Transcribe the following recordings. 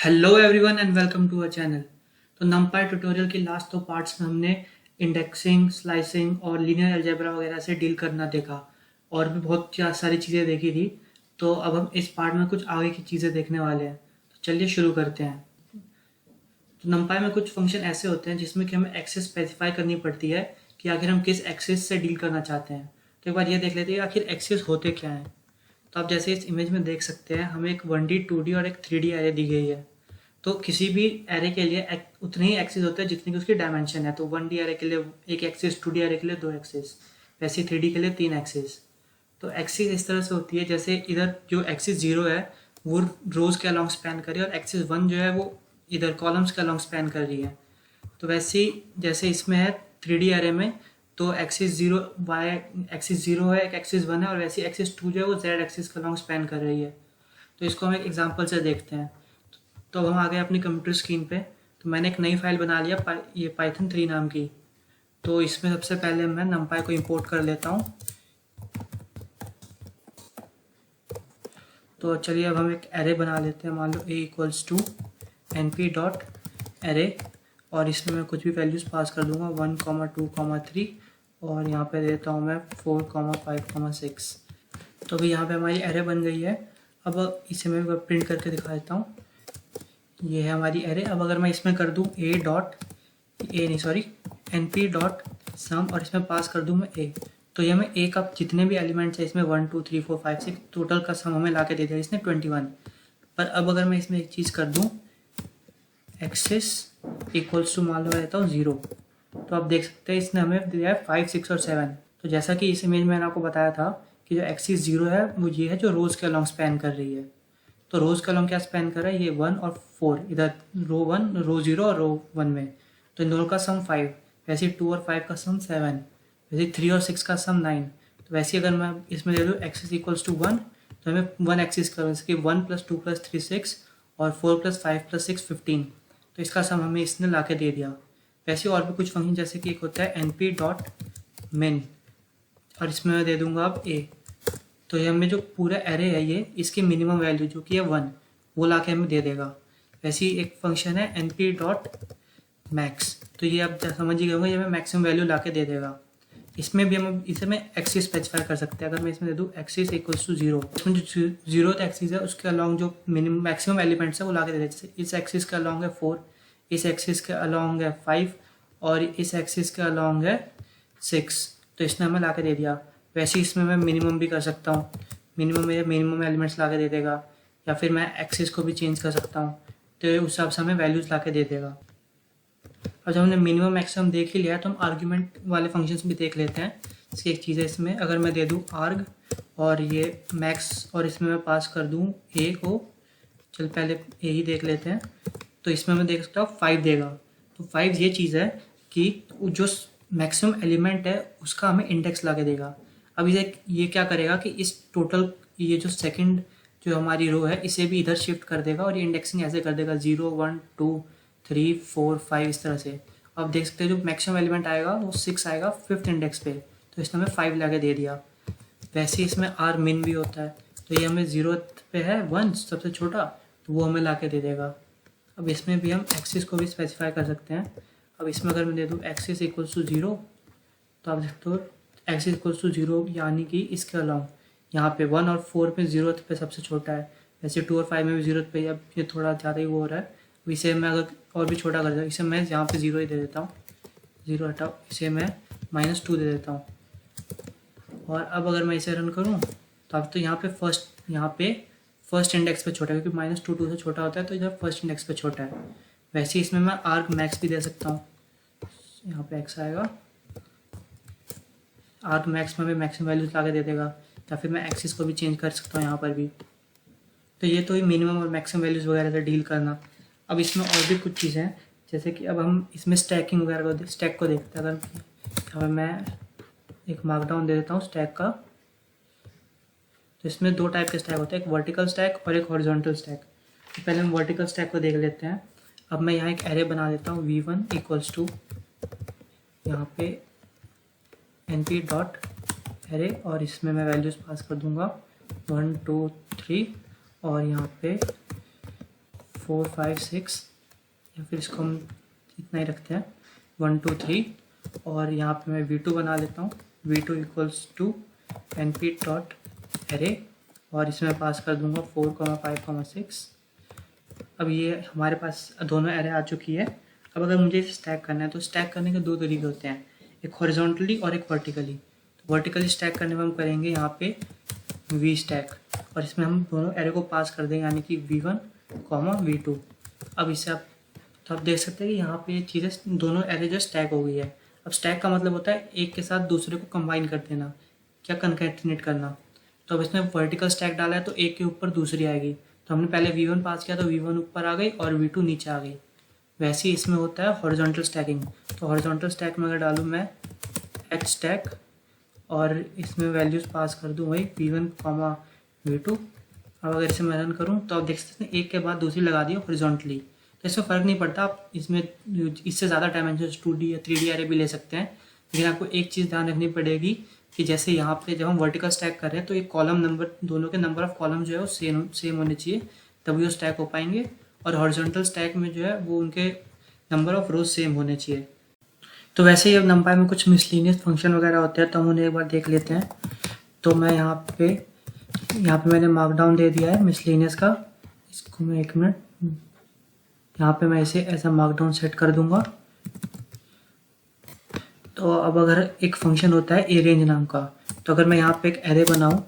Hello everyone and welcome to our channel. तो NumPy tutorial के last दो parts में हमने इंडेक्सिंग, स्लाइसिंग और लीनियर अलजेब्रा वगैरह से डील करना देखा और भी बहुत सारी चीज़ें देखी थी। तो अब हम इस पार्ट में कुछ आगे की चीज़ें देखने वाले हैं। तो चलिए शुरू करते हैं। तो नमपाई में कुछ फंक्शन ऐसे होते हैं जिसमें कि हमें एक्सेस स्पेसिफाई करनी पड़ती है कि आखिर हम किस एक्सेस से डील करना चाहते हैं। तो एक बार ये देख लेते हैं आखिर एक्सेस होते क्या हैं। तो आप जैसे इस इमेज में देख सकते हैं, हमें एक 1D 2D और एक 3D एरे दी गई है। तो किसी भी एरे के लिए उतने ही एक्सिस होते हैं जितनी की उसकी डायमेंशन है। तो 1D एरे के लिए एक एक्सिस, 2D एरे के लिए दो एक्सिस, वैसे ही 3D के लिए तीन एक्सिस। तो एक्सिस इस तरह से होती है जैसे इधर जो एक्सिस 0 है वो रोज के अलॉन्ग स्पैन कर रही है और एक्सिस 1 जो है वो इधर कॉलम्स के अलॉन्ग स्पैन कर रही है। तो वैसे ही जैसे इसमें है 3D एरे में, तो एक्सिस 0 वाई एक्सिस 0 है, एक एक्सिस 1 है, और वैसे एक्सिस 2 जो है वो जेड एक्सिस के अलॉन्ग स्पैन कर रही है। तो इसको हम एक एग्जांपल से देखते हैं। तो अब हम आ गए अपनी कंप्यूटर स्क्रीन पे। तो मैंने एक नई फाइल बना लिया ये पाइथन 3 नाम की। तो इसमें सबसे पहले मैं numpy को इंपोर्ट कर लेता हूँ। तो चलिए अब हम एक एरे बना लेते हैं। मान लो a equals to np dot array, और इसमें मैं कुछ भी वैल्यूज़ पास कर दूंगा 1, 2, 3, और यहाँ पे देता हूँ मैं 4, 5, 6। तो अभी यहाँ पे हमारी एरे बन गई है। अब इसे मैं प्रिंट करके दिखा देता हूँ। ये है हमारी एरे। अब अगर मैं इसमें कर दूँ np डॉट सम, और इसमें पास कर दूँ मैं a, तो ये हमें a का जितने भी एलिमेंट्स है इसमें 1, 2, 3, 4, 5, 6 टोटल का सम हमें ला के दे दिया इसने 21। पर अब अगर मैं इसमें एक चीज़ कर दूँ एक्सिस इक्वल्स टू मान लो रहता हूँ 0, तो आप देख सकते हैं इसने हमें दिया है 5, 6 और 7। तो जैसा कि इस इमेज में मैंने आपको बताया था कि जो एक्सिस 0 है वो ये है जो रोज के अलॉन्ग स्पैन कर रही है। तो रोज का अलॉन्ग क्या स्पैन कर रहा है, ये 1 और 4, इधर रो 1, रो 0 और रो 1 में। तो इन दोनों का सम 5, वैसे 2 और 5 का सम 7, वैसे 3 और 6 का सम 9। तो वैसे अगर मैं इसमें दे दूँ एक्सिस इक्वल्स टू 1, तो हमें 1 एक्सिस का जैसे कि 1 + 2 + 3 6 और 4 + 5 + 6 15। तो इसका सम हमें इसने ला के दे दिया। वैसे और भी कुछ फंक्शन जैसे कि एक होता है np डॉट min, और इसमें मैं दे दूंगा अब a। तो ये हमें जो पूरा एरे है ये इसकी मिनिमम वैल्यू जो कि है 1 वो ला के हमें दे देगा। वैसे ही एक फंक्शन है np डॉट मैक्स, तो ये आप समझ ही गए होंगे, ये हमें मैक्सिमम वैल्यू ला के दे देगा। इसमें भी हम इसे में एक्सिस स्पेसिफाई कर सकते हैं। अगर मैं इसमें दे दूँ एक्सिस इक्वल्स टू 0, इसमें जो 0th एक्सिस है उसके अलॉन्ग जो मिनिमम मैक्सिमम एलिमेंट्स है वो ला के दे देते। जैसे इस एक्सिस के अलॉन्ग है 4, इस एक्सिस के अलॉन्ग है 5, और इस एक्सिस के अलॉन्ग है 6। तो इसने हमें ला के दे दिया। वैसे इसमें मैं मिनिमम भी कर सकता हूँ, मिनिमम एलिमेंट्स ला के दे देगा, या फिर मैं एक्सिस को भी चेंज कर सकता हूँ, तो उस हिसाब से हमें वैल्यूज़ ला के दे देगा। अब जब हमने मिनिमम मैक्सिमम देख ही लिया तो हम आर्ग्यूमेंट वाले फंक्शंस भी देख लेते हैं। इसकी एक चीज़ है इसमें, अगर मैं दे दूँ आर्ग और ये मैक्स, और इसमें मैं पास कर दूँ ए को, चल पहले ए ही देख लेते हैं। तो इसमें मैं देख सकता हूँ 5 देगा। तो 5 ये चीज़ है कि जो मैक्सिमम एलिमेंट है उसका हमें इंडेक्स ला के देगा। अब ये क्या करेगा कि इस टोटल ये जो सेकंड जो हमारी रो है इसे भी इधर शिफ्ट कर देगा, और ये इंडेक्सिंग ऐसे कर देगा 0, 1, 2, 3, 4, 5 इस तरह से। अब देख सकते हैं जो मैक्सिमम एलिमेंट आएगा वो 6 आएगा 5th इंडेक्स पे, तो इसने हमें 5 ला के दे दिया। वैसे ही इसमें आर मिन भी होता है, तो ये हमें 0th पे है 1 सबसे छोटा, तो वो हमें ला के दे देगा। अब इसमें भी हम एक्सिस को भी स्पेसिफाई कर सकते हैं। अब इसमें अगर मैं दे दूँ एक्सिस इक्वल्स टू 0, तो आप देखते हो एक्सिस इक्वल्स टू 0 यानी कि इसके अलॉन्ग यहाँ पे 1 और 4 में 0th पे सबसे छोटा है, वैसे 2 और 5 में भी 0th पे। अब ये थोड़ा ज़्यादा ही वो हो रहा है, इसे मैं अगर और भी छोटा कर दूँ, इसे मैं यहाँ पे 0 ही दे देता हूँ, 0 हटाओ, इसे मैं -2 दे देता हूँ। और अब अगर मैं इसे रन करूँ तो अब तो यहाँ पे फर्स्ट इंडेक्स पे छोटा है, क्योंकि -2 2 से छोटा होता है, तो इधर फर्स्ट इंडेक्स पे छोटा है। वैसे ही इसमें मैं आर्ग मैक्स भी दे सकता हूँ, यहाँ पे x आएगा, आर्ग मैक्स में भी मैक्सिमम वैल्यूज ला के दे देगा, या फिर मैं एक्सिस को भी चेंज कर सकता हूँ यहाँ पर भी। तो ये तो ही मिनिमम और मैक्सिमम वैल्यूज़ वगैरह से डील करना। अब इसमें और भी कुछ चीज़ें हैं, जैसे कि अब हम इसमें स्टैकिंग वगैरह को स्टैक को देखते हैं। अगर मैं एक मार्कडाउन दे देता हूँ स्टैक का, तो इसमें दो टाइप के स्टैक होते हैं, एक वर्टिकल स्टैक और एक हॉरिजॉन्टल स्टैक। तो पहले हम वर्टिकल स्टैक को देख लेते हैं। अब मैं यहाँ एक एरे बना देता हूँ v1 इक्वल्स टू यहाँ पे np डॉट एरे, और इसमें मैं वैल्यूज़ पास कर दूंगा 1, 2, 3, और यहाँ पे 4 5 6, या फिर इसको हम इतना ही रखते हैं 1 2 3, और यहाँ पे मैं v2 बना लेता हूँ, v2 इक्वल्स टू np.array, और इसमें पास कर दूंगा 4 5 6। अब ये हमारे पास दोनों एरे आ चुकी है। अब अगर मुझे इसे स्टैक करना है तो स्टैक करने के दो तरीके होते हैं, एक हॉरिजॉन्टली और एक वर्टिकली। तो वर्टिकली स्टैक करने में हम करेंगे यहाँ पे वी स्टैक, और इसमें हम दोनों एरे को पास कर देंगे, यानी कि v1, v2। अब इससे आप देख सकते हैं कि यहाँ पे ये चीज़ें दोनों एरे जो स्टैक हो गई है। अब स्टैक का मतलब होता है एक के साथ दूसरे को कंबाइन कर देना, क्या कंकैटिनेट करना। तो अब इसमें वर्टिकल स्टैक डाला है तो एक के ऊपर दूसरी आएगी। तो हमने पहले v1 पास किया तो v1 ऊपर आ गई और v2 नीचे आ गई। वैसे ही इसमें होता है हॉरिजॉन्टल स्टैकिंग। तो हॉरिजॉन्टल स्टैक में अगर डालूँ मैं h स्टैक और इसमें वैल्यूज़ पास कर दूँ वही v1, v2। अब अगर इसे मैं रन करूँ तो आप देख सकते हैं एक के बाद दूसरी लगा दी हॉरिजॉन्टली। तो इसमें फ़र्क नहीं पड़ता, आप इसमें इससे ज़्यादा डायमेंशन 2D या 3D एरे भी ले सकते हैं। लेकिन आपको एक चीज़ ध्यान रखनी पड़ेगी कि जैसे यहाँ पे जब हम वर्टिकल स्टैक कर रहे हैं तो एक कॉलम नंबर, दोनों के नंबर ऑफ कॉलम जो है वो सेम होने चाहिए, तभी वो स्टैक हो पाएंगे। और हॉरिजॉन्टल स्टैक में जो है वो उनके नंबर ऑफ रोज सेम होने चाहिए। तो वैसे ही अब नंपाई में कुछ मिसलिनियस फंक्शन वगैरह होते हैं तो हम उन्हें एक बार देख लेते हैं। तो मैं यहाँ पे मैंने मार्कडाउन दे दिया है मिसलिनियस का। इसको मैं 1 मिनट, यहाँ पे मैं इसे ऐसा मार्कडाउन सेट कर दूंगा। तो अब अगर एक फंक्शन होता है अरेंज नाम का, तो अगर मैं यहाँ पे एक एरे बनाऊँ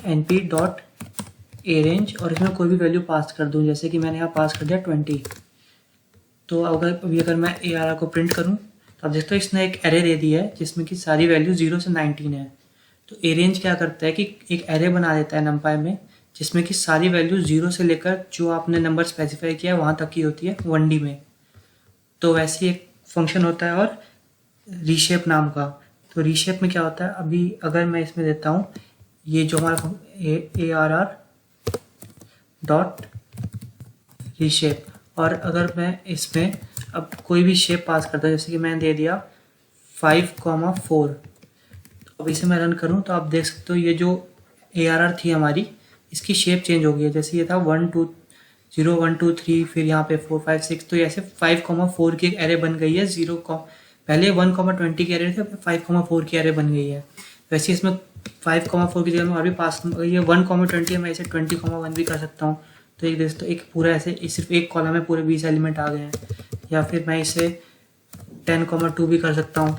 np.arange और इसमें कोई भी वैल्यू पास कर दूँ, जैसे कि मैंने यहाँ पास कर दिया 20। तो अगर मैं ARR को प्रिंट करूँ तो आप देखते हो इसने एक एरे दे दी है जिसमें कि सारी वैल्यू 0 से 19 है। तो अरेंज क्या करता है कि एक एरे बना देता है नंपाई में जिसमें कि सारी वैल्यू 0 से लेकर जो आपने नंबर स्पेसिफाई किया है वहाँ तक की होती है 1D में। तो वैसे एक फंक्शन होता है और रीशेप नाम का। तो रीशेप में क्या होता है, अभी अगर मैं इसमें देता हूँ ये जो हमारा ARR डॉट रीशेप, और अगर मैं इसमें अब कोई भी शेप पास करता हूँ, जैसे कि मैंने दे दिया 5,4। तो अब इसे मैं रन करूँ तो आप देख सकते हो ये जो ARR थी हमारी, इसकी शेप चेंज हो गई है। जैसे ये था 1 2 0 1 2 3, फिर यहाँ पे 4 5 6, तो ऐसे 5,4 की एक एरे बन गई है। पहले 1,20 की एरे थे, 5,4 की एरे बन गई है। वैसे इसमें 5,4 की जगह में और भी पास ये 1,20 है, मैं इसे 20,1 भी कर सकता हूँ। तो एक देख तो एक पूरा ऐसे सिर्फ एक कॉलम में पूरे 20 एलिमेंट आ गए हैं। या फिर मैं इसे 10,2 भी कर सकता हूँ,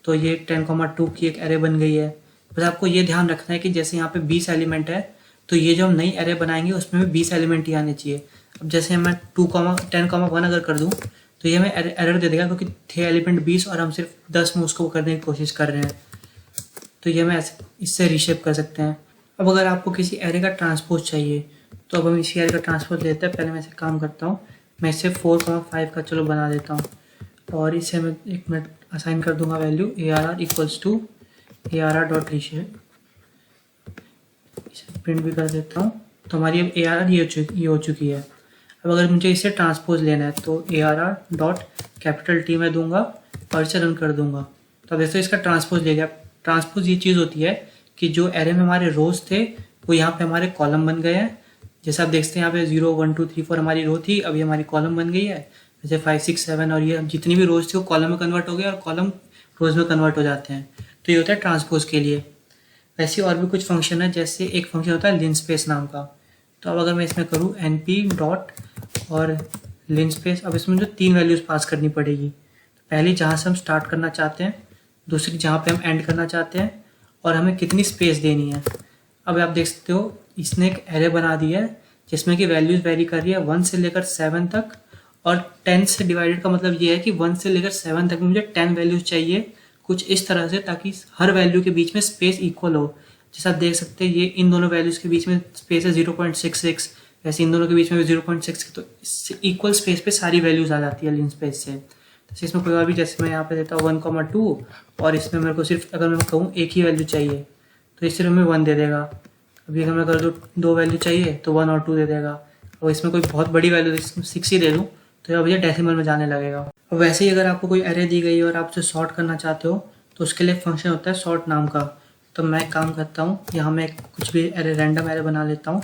तो ये 10,2 की एक एरे बन गई है। बस आपको ये ध्यान रखना है कि जैसे यहाँ पे 20 एलिमेंट है तो ये जो हम नई एरे बनाएंगे उसमें भी 20 एलिमेंट ही आने चाहिए। अब जैसे मैं 10,1 अगर कर दूँ तो ये हमें एरर दे देगा क्योंकि थे एलिमेंट 20 और हम सिर्फ 10 में उसको करने की कोशिश कर रहे हैं। तो ये मैं इससे रीशेप कर सकते हैं। अब अगर आपको किसी एरे का ट्रांसपोज चाहिए तो अब हम इसी एरे का ट्रांसपोज लेते हैं। पहले मैं इसे काम करता हूँ, मैं इसे 4,5 का चलो बना देता हूँ, और इसे मैं 1 मिनट असाइन कर दूंगा value ARR equals to ARR dot reshape. इसे प्रिंट भी कर देता हूँ। तो हमारी अब ARR ये हो चुकी है। अब अगर मुझे इसे ट्रांसपोज लेना है तो ARR डॉट कैपिटल T में दूंगा और इसे रन कर दूंगा। तो अब इसका ट्रांसपोज ले गया। ट्रांसपोज ये चीज़ होती है कि जो एरे में हमारे रोज थे वो यहाँ पे हमारे कॉलम बन गए हैं। जैसे आप देखते हैं यहाँ पे 0 1 2 3 4 हमारी रो थी, अभी हमारी कॉलम बन गई है। जैसे 5 6 7 और ये जितनी भी रोज थी वो कॉलम में कन्वर्ट हो गए और कॉलम रोज में कन्वर्ट हो जाते हैं। तो ये होता है ट्रांसपोज के लिए। वैसे और भी कुछ फंक्शन है, जैसे एक फंक्शन होता है लिनस्पेस नाम का। तो अब अगर मैं इसमें करूँ np डॉट और लिनस्पेस, अब इसमें जो 3 वैल्यूज़ पास करनी पड़ेगी। पहली जहाँ से हम स्टार्ट करना चाहते हैं, दूसरी जहाँ पे हम एंड करना चाहते हैं, और हमें कितनी स्पेस देनी है। अब आप देख सकते हो इसने एक एरे बना दिया है जिसमें कि वैल्यूज़ वेरी कर रही है 1 से लेकर 7 तक, और 10 से डिवाइडेड का मतलब ये है कि 1 से लेकर 7 तक मुझे 10 वैल्यूज़ चाहिए कुछ इस तरह से, ताकि हर वैल्यू के बीच में स्पेस इक्वल हो। जैसे आप देख सकते हैं ये इन दोनों वैल्यूज़ के बीच में स्पेस है 0.66, वैसे इन दोनों के बीच में 0.6, तो इससे इक्वल स्पेस पे सारी वैल्यूज़ आ जाती है लिन स्पेस से। तो इसमें कोई और भी, जैसे मैं यहाँ पे देता हूँ 1,2 और इसमें मेरे को सिर्फ अगर मैं कहूँ एक ही वैल्यू चाहिए तो इस सिर्फ में 1 दे देगा। अभी अगर मैं कर दूँ 2 वैल्यू चाहिए तो 1 और 2 दे देगा, और इसमें कोई बहुत बड़ी वैल्यू 6 ही दे दूँ तो अब ये डेसिमल में जाने लगेगा। और वैसे ही अगर आपको कोई एरे दी गई है और आप उसे सॉर्ट करना चाहते हो तो उसके लिए एक फंक्शन होता है सॉर्ट नाम का। तो मैं एक काम करता हूँ, यहाँ मैं कुछ भी एरे रैंडम एरे बना लेता हूँ।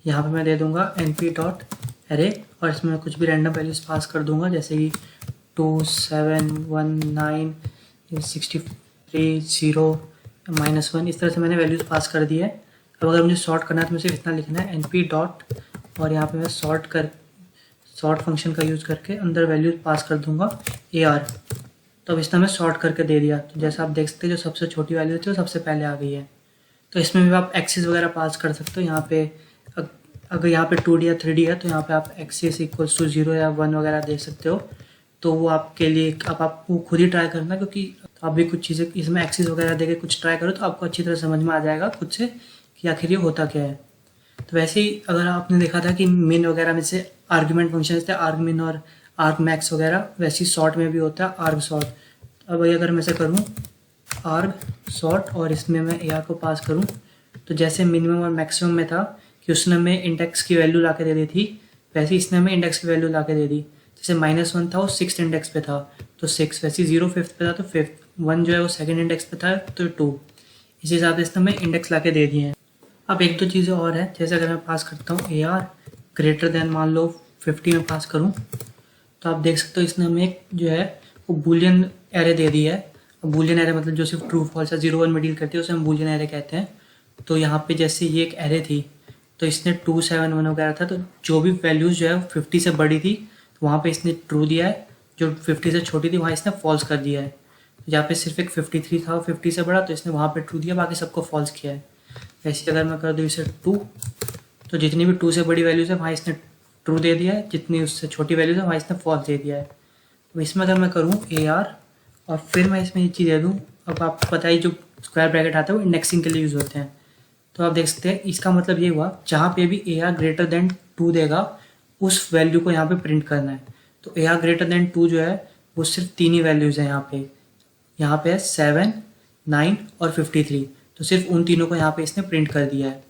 यहाँ पे मैं दे दूँगा np डॉट एरे, और इसमें कुछ भी रैंडम वैल्यूज़ पास कर दूंगा, जैसे कि 2, 7, 1, 9, 63, 0, -1। इस तरह से मैंने वैल्यूज़ पास कर दी है। अब अगर मुझे सॉर्ट करना है तो मुझे इतना लिखना है np डॉट, और यहाँ पे मैं सॉर्ट फंक्शन का यूज़ करके अंदर वैल्यूज पास कर दूंगा AR। तो अब इसने मैं सॉर्ट करके दे दिया। तो जैसा आप देख सकते हैं जो सबसे छोटी वैल्यू थी वो सबसे पहले आ गई है। तो इसमें भी आप एक्सिस वगैरह पास कर सकते हो। यहाँ पे अगर यहाँ पे 2D या 3D है तो यहाँ पे आप एक्सिस इक्वल्स टू 0 या 1 वगैरह दे सकते हो। तो वो आपके लिए आप वो खुद ही ट्राई करना, क्योंकि आप भी कुछ चीज़ें इसमें एक्सिस वगैरह देके कुछ ट्राई करो तो आपको अच्छी तरह समझ में आ जाएगा खुद से कि आखिर ये होता क्या है। तो वैसे ही अगर आपने देखा था कि मिन वगैरह में से आर्गुमेंट फंक्शन थे, आर्ग मिन और आर्ग मैक्स वगैरह, वैसे ही सॉर्ट में भी होता है आर्ग सॉर्ट। अब वही अगर मैं ऐसे करूँ आर्ग सॉर्ट और इसमें मैं AR को पास करूँ, तो जैसे मिनिमम और मैक्सिमम में था कि उसने हमें इंडेक्स की वैल्यू ला के दे दी थी, वैसे इसने हमें इंडेक्स की वैल्यू ला के दे दी। जैसे -1 था वो 6th इंडेक्स पे था तो 6, वैसे 0 5th पे था तो 5th, 1 जो है वो 2nd इंडेक्स पे था तो 2। इसी हिसाब से इसने हमें इंडेक्स ला के दे दिए हैं। अब एक दो चीज़ें और हैं, जैसे अगर मैं पास करता हूँ AR ग्रेटर देन मान लो 50 में पास करूँ, तो आप देख सकते हो इसने हमें एक जो है वो बूलियन एरे दे दी है। बूलियन एरे मतलब जो सिर्फ ट्रू फॉल्स या 0 1 में डील करती है उसे हम बूलियन एरे कहते हैं। तो यहाँ पे जैसे ये एक एरे थी तो इसने 2, 7, 1 वगैरह था, तो जो भी वैल्यूज़ जो है 50 से बड़ी थी तो वहाँ पे इसने ट्रू दिया है, जो 50 से छोटी थी वहाँ इसने फॉल्स कर दिया है। तो यहाँ पे सिर्फ एक 53 था 50 से बड़ा, तो इसने वहाँ पे ट्रू दिया, बाकी सबको फॉल्स किया है। वैसे अगर मैं कर दूँ इसे 2, तो जितनी भी 2 से बड़ी वैल्यूज़ है वहाँ इसने ट्रू दे दिया है, जितनी उससे छोटी वैल्यूज़ है वहाँ इसने फॉल्स दे दिया है। तो इसमें अगर मैं करूँ AR और फिर मैं इसमें ये चीज़ दे दूँ, अब आपको पता ही जो स्क्वायर ब्रैकेट आता है वो इंडेक्सिंग के लिए यूज़ होते हैं। तो आप देख सकते हैं इसका मतलब ये हुआ जहाँ पे भी AR ग्रेटर देन 2 देगा उस वैल्यू को यहाँ पे प्रिंट करना है। तो AR ग्रेटर देन 2 जो है वो सिर्फ 3 ही वैल्यूज़ हैं यहाँ पे है 7, 9 और 53। तो सिर्फ उन तीनों को यहाँ पे इसने प्रिंट कर दिया है।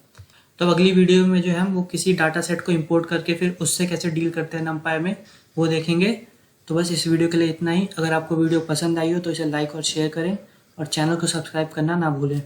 तो अब अगली वीडियो में जो है हम वो किसी डाटा सेट को इंपोर्ट करके फिर उससे कैसे डील करते हैं NumPy में, वो देखेंगे। तो बस इस वीडियो के लिए इतना ही। अगर आपको वीडियो पसंद आई हो तो इसे लाइक और शेयर करें और चैनल को सब्सक्राइब करना ना भूलें।